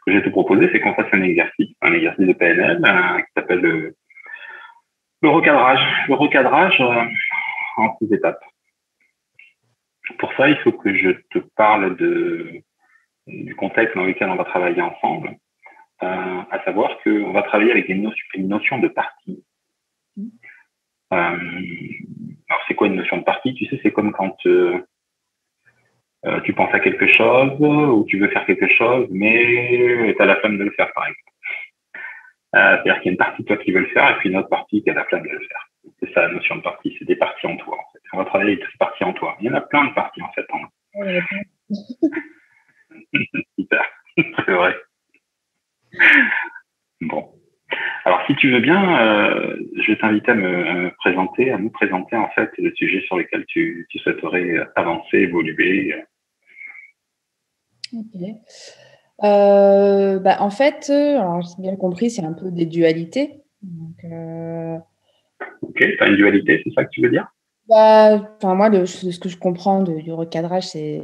Ce que je vais te proposer, c'est qu'on fasse un exercice de PNL qui s'appelle le recadrage. Le recadrage en 6 étapes. Pour ça, il faut que je te parle du contexte dans lequel on va travailler ensemble, à savoir qu'on va travailler avec une notion de partie. Alors, c'est quoi une notion de partie? Tu sais, c'est comme quand tu penses à quelque chose ou tu veux faire quelque chose, mais tu as la flemme de le faire, par exemple. C'est-à-dire qu'il y a une partie de toi qui veut le faire et puis une autre partie qui a la flemme de le faire. C'est ça la notion de partie, c'est des parties en toi. En fait. On va travailler avec toutes ces parties en toi. Il y en a plein de parties en fait. Super, c'est vrai. Bon. Alors si tu veux bien, je vais t'inviter à nous présenter en fait le sujet sur lequel tu souhaiterais avancer, évoluer. Ok. En fait, alors j'ai bien compris, c'est un peu des dualités. Donc, Ok, tu as une dualité, c'est ça que tu veux dire? moi, ce que je comprends du recadrage, c'est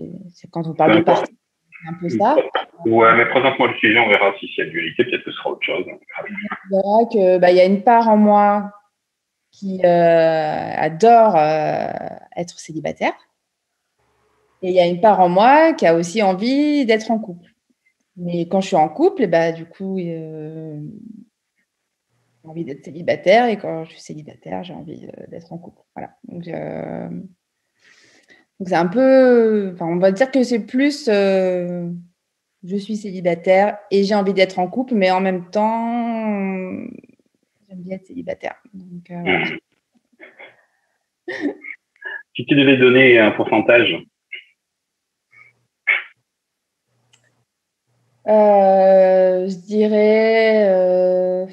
quand on parle de partie, c'est un peu ça. Ouais, mais présente-moi le sujet, on verra si c'est une dualité, peut-être que ce sera autre chose. Il y aura que, il y a une part en moi qui adore être célibataire. Et il y a une part en moi qui a aussi envie d'être en couple. Mais quand je suis en couple, du coup, j'ai envie d'être célibataire. Et quand je suis célibataire, j'ai envie d'être en couple. Voilà. Donc c'est un peu, on va dire que c'est plus je suis célibataire et j'ai envie d'être en couple, mais en même temps, j'aime bien être célibataire. Donc, voilà. Si tu devais donner un pourcentage, Je dirais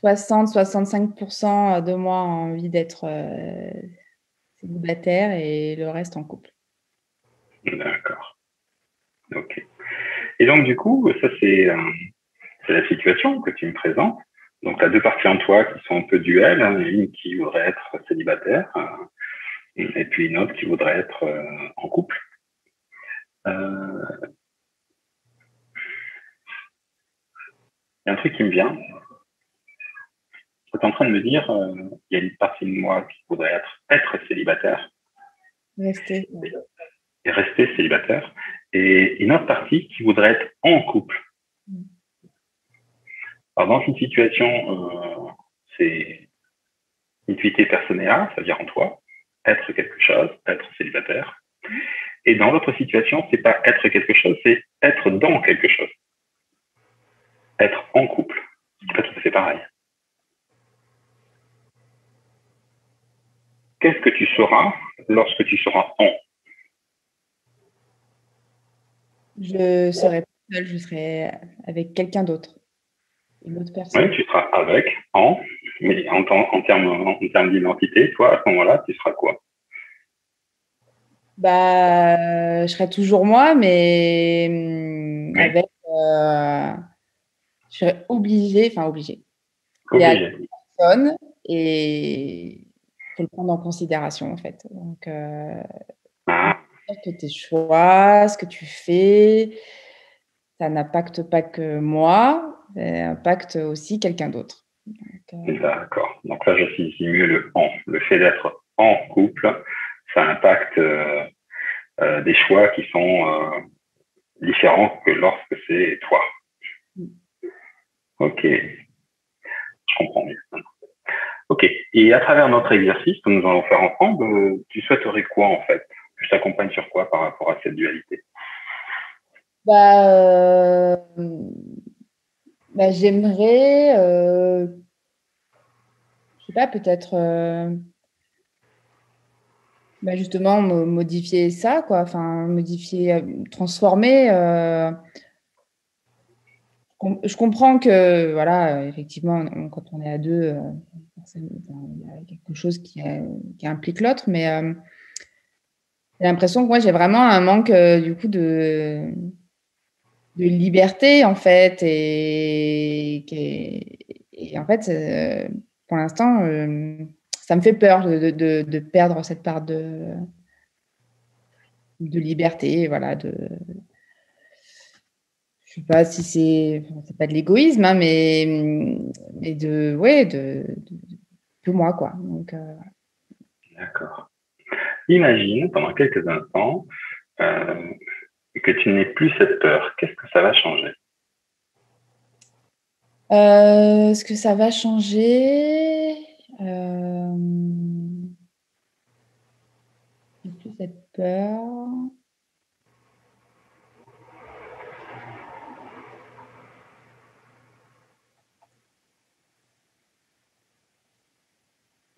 60-65% de moi ont envie d'être célibataire et le reste en couple. d'accord. Ok. Et donc du coup, ça c'est la situation que tu me présentes. Donc tu as deux parties en toi qui sont un peu duelles, hein, une qui voudrait être célibataire et puis une autre qui voudrait être en couple. Il y a un truc qui me vient. Tu es en train de me dire, il y a une partie de moi qui voudrait être célibataire Rester. et rester célibataire, et une autre partie qui voudrait être en couple. Alors dans une situation, c'est intuité personnelle, c'est-à-dire en toi, être quelque chose, être célibataire. Et dans l'autre situation, c'est pas être quelque chose, c'est être dans quelque chose. Être en couple. C'est pas tout à fait pareil. Qu'est-ce que tu seras lorsque tu seras en? Je serai pas seule, je serai avec quelqu'un d'autre, une autre Oui, personne. tu seras avec, en, mais en termes d'identité, toi, à ce moment-là, tu seras quoi? Je serai toujours moi, mais Oui, avec. Je serai obligée. Il y a obligé. personne et il faut le prendre en considération, en fait. Donc, Ah, que tes choix, ce que tu fais, ça n'impacte pas que moi, ça impacte aussi quelqu'un d'autre. Donc, d'accord. Donc là, je saisis mieux le en. Le fait d'être en couple, ça impacte des choix qui sont différents que lorsque c'est toi. Ok, je comprends mieux. Ok, et à travers notre exercice que nous allons faire ensemble, tu souhaiterais quoi en fait? Que je t'accompagne sur quoi par rapport à cette dualité? J'aimerais, je sais pas, peut-être justement modifier ça, quoi. Enfin, modifier, transformer. Je comprends que, voilà, effectivement, quand on est à deux, il y a quelque chose qui implique l'autre, mais j'ai l'impression que moi, j'ai vraiment un manque, du coup, de liberté, en fait, et en fait, pour l'instant, ça me fait peur de perdre cette part de liberté, voilà, sais pas si c'est pas de l'égoïsme, hein, mais de moi, quoi. Donc, D'accord. Imagine pendant quelques instants que tu n'aies plus cette peur. Qu'est-ce que ça va changer? ce que ça va changer, j'ai plus cette peur.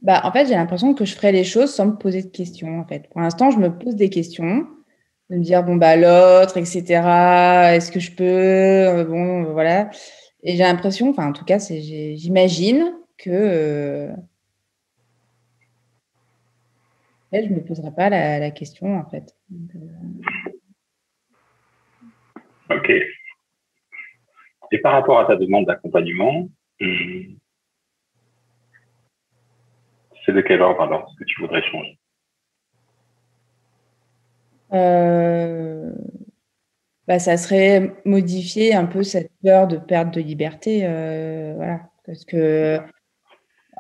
Bah, en fait, j'ai l'impression que je ferai les choses sans me poser de questions, en fait. Pour l'instant, je me pose des questions, de me dire, bon, bah, l'autre, etc., est-ce que je peux, bon, voilà. Et j'ai l'impression, enfin, en tout cas, j'imagine que je ne me poserai pas la question, en fait. Donc, Ok. Et par rapport à ta demande d'accompagnement, c'est de quel ordre alors ce que tu voudrais changer? euh, bah, ça serait modifier un peu cette peur de perte de liberté, voilà. Parce que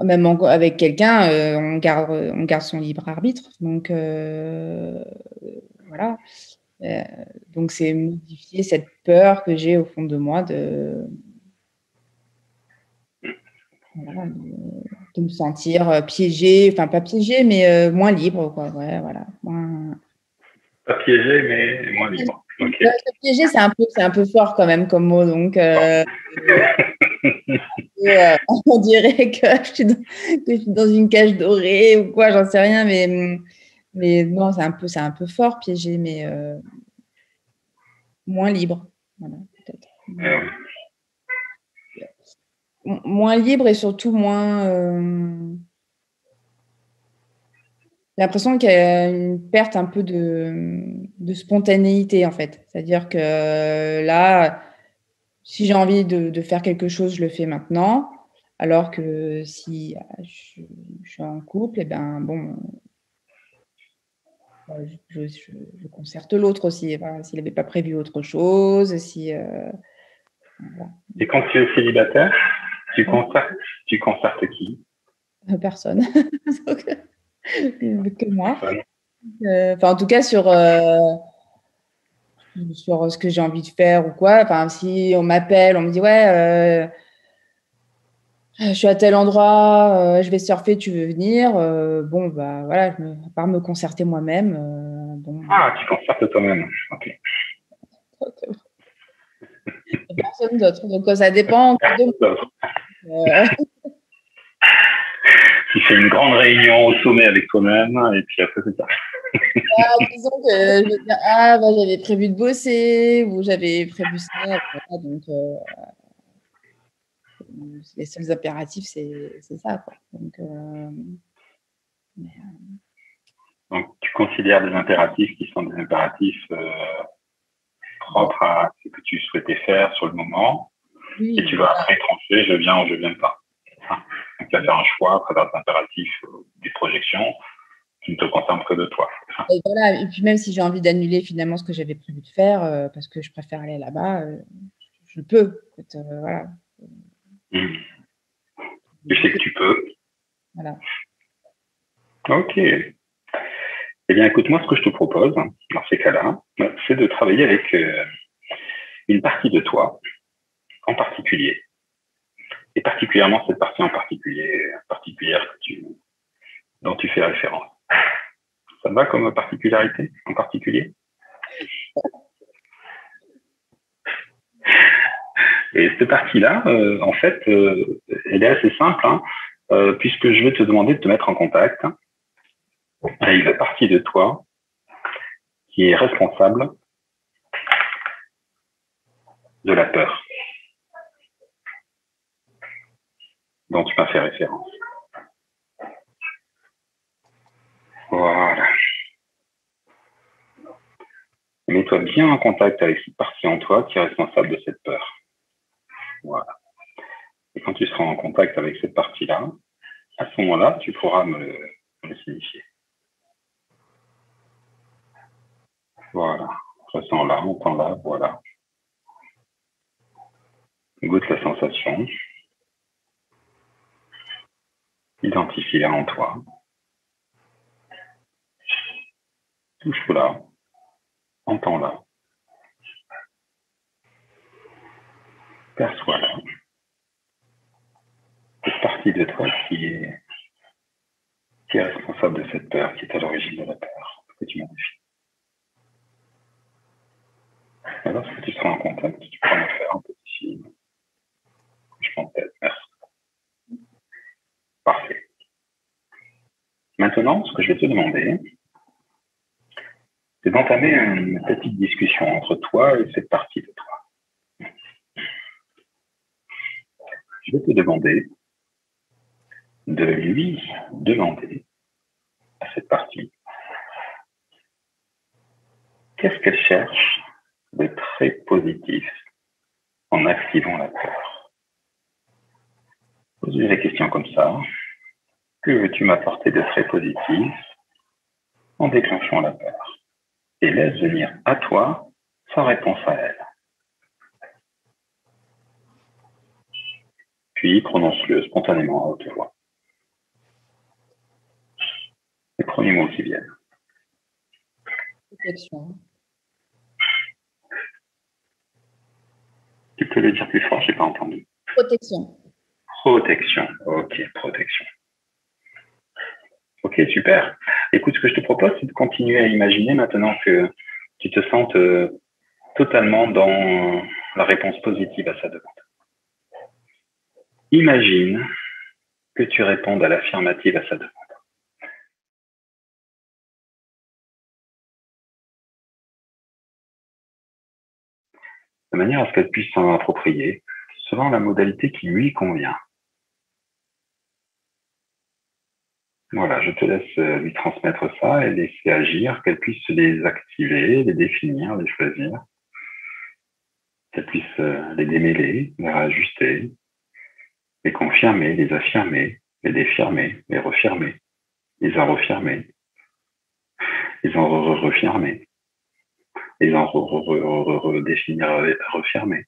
même avec quelqu'un, on garde son libre arbitre. Donc, voilà. Euh, donc, c'est modifier cette peur que j'ai au fond de moi voilà, de me sentir piégée, enfin pas piégée, mais moins libre, quoi. Ouais, voilà. Pas piégé, mais moins libre. Ok. Piégée, c'est un peu fort quand même comme mot. Donc, on dirait que que je suis dans une cage dorée ou quoi, j'en sais rien, mais non, c'est un peu fort, piégé, mais moins libre. Voilà, peut-être. Oui. Moins libre et surtout moins. J'ai l'impression qu'il y a une perte un peu de spontanéité, en fait. C'est-à-dire que là, si j'ai envie de faire quelque chose, je le fais maintenant. Alors que si je suis en couple, et ben bon, je concerte l'autre aussi. Voilà, s'il n'avait pas prévu autre chose, si voilà. Et quand tu es célibataire, tu concertes qui? Personne. Donc, que moi. Personne. Enfin, en tout cas, sur ce que j'ai envie de faire ou quoi. Enfin, si on m'appelle, on me dit ouais, je suis à tel endroit, je vais surfer, tu veux venir? Bon, bah voilà, à part me concerter moi-même, bon. Ah, tu concertes toi-même. Ok. Personne d'autre. Donc, ça dépend de moi. Tu fais une grande réunion au sommet avec toi-même, et puis après, c'est ça. Disons que je vais dire, ah, bah, j'avais prévu de bosser ou j'avais prévu ça. Voilà, donc, les seuls impératifs, c'est ça, quoi. Donc, mais, Donc, tu considères des impératifs qui sont des impératifs propres à ce que tu souhaitais faire sur le moment, et oui, tu vas après trancher, je viens ou je viens pas. Donc, tu vas faire un choix à travers des impératifs, des projections qui ne te concernent que de toi. et voilà. Et puis même si j'ai envie d'annuler finalement ce que j'avais prévu de faire parce que je préfère aller là-bas, je peux. En fait, voilà. Tu sais que tu peux. Voilà. Ok. Eh bien, écoute, moi, ce que je te propose, dans ces cas-là, c'est de travailler avec une partie de toi en particulier, et particulièrement cette partie en particulière dont tu fais référence. Ça te va comme particularité en particulier? Et cette partie-là, en fait, elle est assez simple, hein, puisque je vais te demander de te mettre en contact avec la partie de toi qui est responsable de la peur dont tu m'as fait référence. Voilà. Mets-toi bien en contact avec cette partie en toi qui est responsable de cette peur. Voilà. Et quand tu seras en contact avec cette partie-là, à ce moment-là, tu pourras me le signifier. Voilà. Ressens-la, entends-la, voilà. Goûte la sensation. Identifie-la en toi. Touche-la. Entends-la. Perçois-la. Cette partie de toi qui est responsable de cette peur, qui est à l'origine de la peur que tu modifies. Et lorsque tu seras en contact, tu pourras me faire un petit signe. Je m'en tête. Merci. Parfait. Maintenant, ce que je vais te demander, c'est d'entamer une petite discussion entre toi et cette partie de toi. Je vais te demander de lui demander à cette partie qu'est-ce qu'elle cherche de très positif en activant la peur. Pose-lui la question comme ça. Que veux-tu m'apporter de très positif en déclenchant la peur? Et laisse venir à toi sa réponse à elle. Puis prononce-le spontanément à haute voix. Les premiers mots qui viennent. Protection. Tu peux le dire plus fort, je n'ai pas entendu. Protection. Protection. Ok, protection. Ok, super. Écoute, ce que je te propose, c'est de continuer à imaginer maintenant que tu te sentes totalement dans la réponse positive à sa demande. Imagine que tu répondes à l'affirmative à sa demande. De manière à ce qu'elle puisse s'en approprier selon la modalité qui lui convient. Voilà, je te laisse lui transmettre ça et laisser agir, qu'elle puisse les activer, les définir, les choisir, qu'elle puisse les démêler, les réajuster, les confirmer, les affirmer, les défirmer, les refirmer, les en refirmer, les en refirmer, les en redéfinir, refirmer,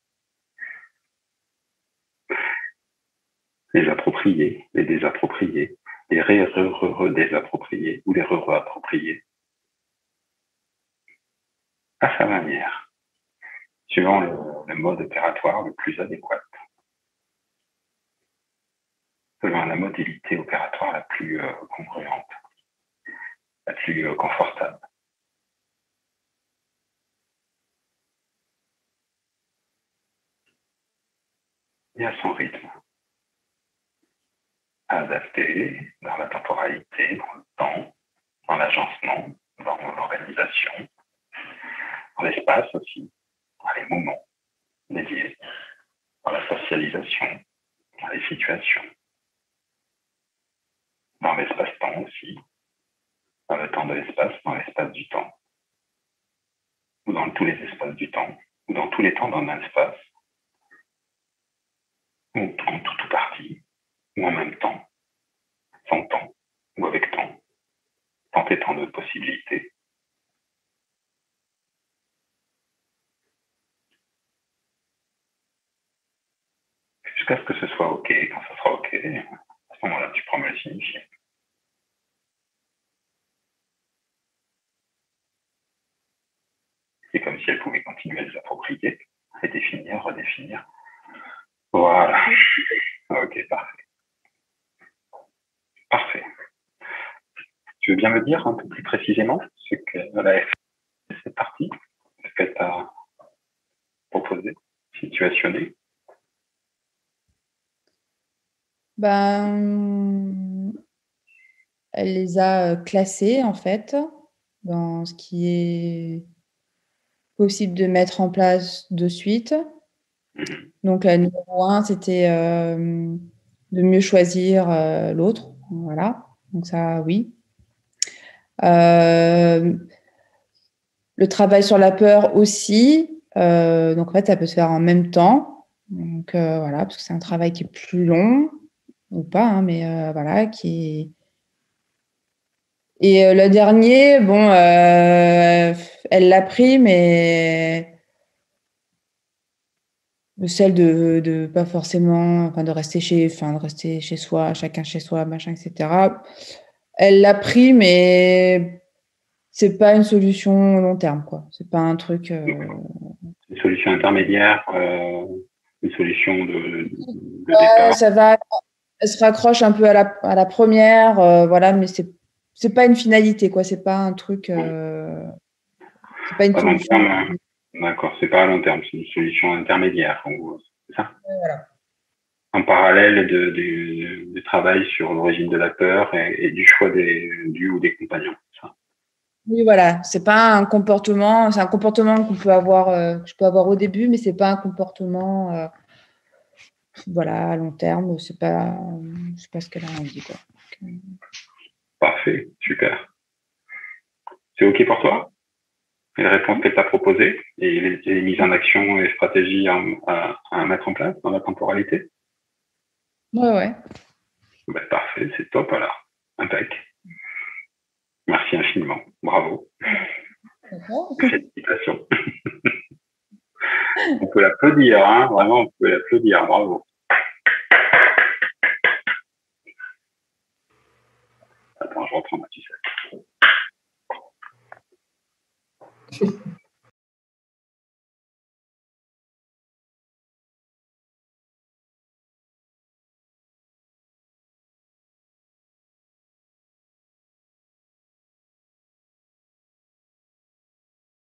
les approprier, les désapproprier, les désapproprier ou les approprier à sa manière, suivant le mode opératoire le plus adéquat, selon la modalité opératoire la plus congruente, la plus confortable. Et à son rythme, adapté dans la temporalité, dans le temps, dans l'agencement, dans l'organisation, dans l'espace aussi, dans les moments dédiés, dans la socialisation, dans les situations, dans l'espace-temps aussi, dans le temps de l'espace, dans l'espace du temps, ou dans tous les espaces du temps, ou dans tous les temps d'un espace, ou en tout ou partie, ou en même temps, sans temps, ou avec temps, tant et tant de possibilités. Jusqu'à ce que ce soit OK. Quand ça sera OK, à ce moment-là, tu prends me le signifier. C'est comme si elle pouvait continuer à les approprier, et définir, redéfinir. Voilà. OK, parfait. Parfait. Tu veux bien me dire un peu plus précisément ce qu'elle a fait cette partie, ce qu'elle t'a proposé, situationné? Ben, elle les a classés, en fait, dans ce qui est possible de mettre en place de suite. Donc, la numéro 1, c'était de mieux choisir l'autre. Voilà. Donc, ça, oui. Le travail sur la peur aussi. Donc, en fait, ça peut se faire en même temps. Donc, voilà, parce que c'est un travail qui est plus long, ou pas, hein, mais voilà, qui est. Et le dernier, bon, elle l'a pris, mais celle de pas forcément, enfin de rester chez soi, chacun chez soi, machin, etc. Elle l'a pris, mais c'est pas une solution long terme, quoi. C'est pas un truc. Une solution intermédiaire, une solution de Ouais, départ. ça va. Elle se raccroche un peu à la première, voilà, mais c'est pas une finalité, quoi. C'est pas un truc. C'est pas une À long solution. terme, hein. D'accord, c'est pas à long terme, c'est une solution intermédiaire, en gros. C'est ça. Voilà. En parallèle du travail sur l'origine de la peur et du choix du ou des compagnons. Ça. Oui, voilà. C'est pas un comportement. C'est un comportement qu'on peut avoir, que je peux avoir au début, mais c'est pas un comportement, voilà, à long terme. C'est pas ce qu'elle a envie, quoi. Parfait, super. C'est OK pour toi? Les réponses qu'elle t'a proposées et les mises en action et stratégies à mettre en place dans la temporalité? Ouais, ouais. Ben, parfait, c'est top alors. Impec. Merci infiniment. Bravo. D'accord. Félicitations. On peut l'applaudir, hein, vraiment, on peut l'applaudir. Bravo. Attends, je reprends ma petite.